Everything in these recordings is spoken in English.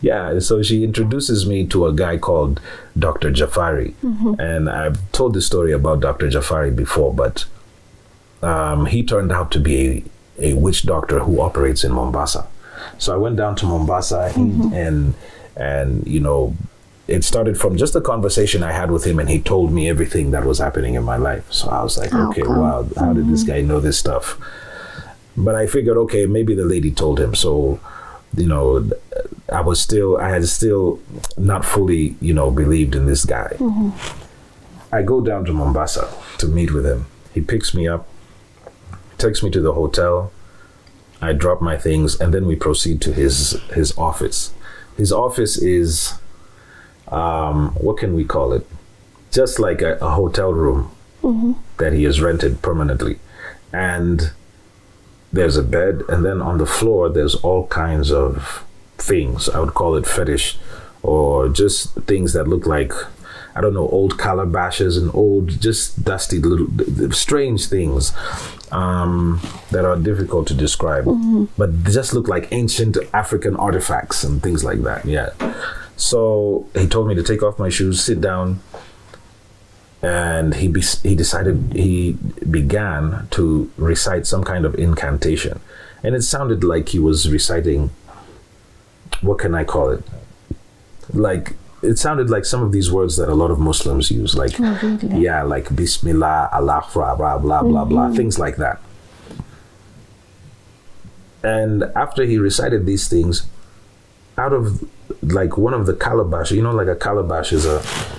Yeah, so she introduces me to a guy called Dr. Jafari. And I've told this story about Dr. Jafari before, but he turned out to be a witch doctor who operates in Mombasa. So I went down to Mombasa and you know, it started from just a conversation I had with him, and he told me everything that was happening in my life. So I was like, okay, wow, how did this guy know this stuff? But I figured, okay, maybe the lady told him. So, you know, I had still not fully, you know, believed in this guy. I go down to Mombasa to meet with him. He picks me up, takes me to the hotel. I drop my things, and then we proceed to his office. His office is, what can we call it? Just like a hotel room that he has rented permanently. And there's a bed, and then on the floor, there's all kinds of things. I would call it fetish, or just things that look like, I don't know, old calabashes and old, just dusty little strange things that are difficult to describe, but they just look like ancient African artifacts and things like that. Yeah. So he told me to take off my shoes, sit down, and he began to recite some kind of incantation, and it sounded like he was reciting, what can I call it? Like, it sounded like some of these words that a lot of Muslims use, like, yeah, like Bismillah, Allah, blah, blah, blah, blah, blah, things like that. And after he recited these things, out of like one of the calabash, you know, like a calabash is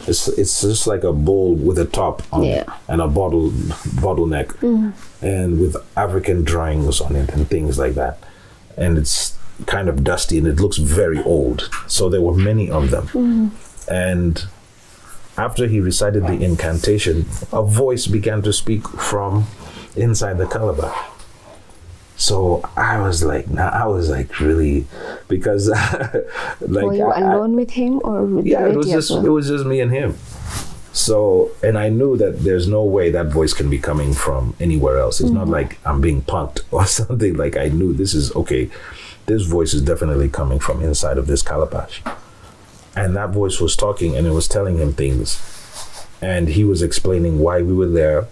it's just like a bowl with a top on it and a bottleneck and with African drawings on it and things like that. And it's kind of dusty and it looks very old. So there were many of them. And after he recited the incantation, a voice began to speak from inside the calabash. So I was like, really, because like, were you alone with him or with the lady as well? It was just me and him. So, and I knew that there's no way that voice can be coming from anywhere else. It's not like I'm being punked or something. Like, I knew this voice is definitely coming from inside of this calabash. And that voice was talking, and it was telling him things. And he was explaining why we were there,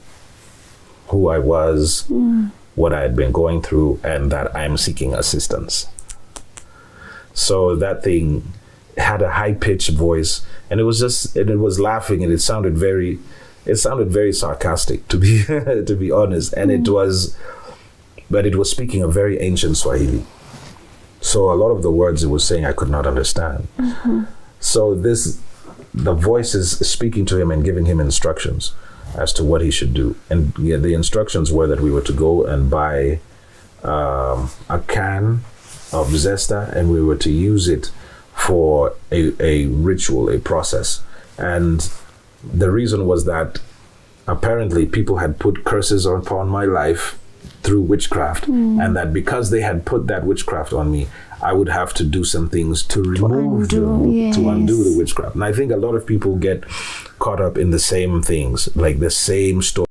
who I was, what I had been going through, and that I'm seeking assistance. So that thing had a high-pitched voice, and it was laughing, and it sounded very sarcastic, to be honest. And it was speaking a very ancient Swahili. So a lot of the words it was saying I could not understand. So the voice is speaking to him and giving him instructions as to what he should do. And yeah, the instructions were that we were to go and buy a can of Zesta, and we were to use it for a ritual, a process. And the reason was that apparently people had put curses upon my life through witchcraft, and that because they had put that witchcraft on me, I would have to do some things to remove to undo the witchcraft. And I think a lot of people get caught up in the same things, like the same story.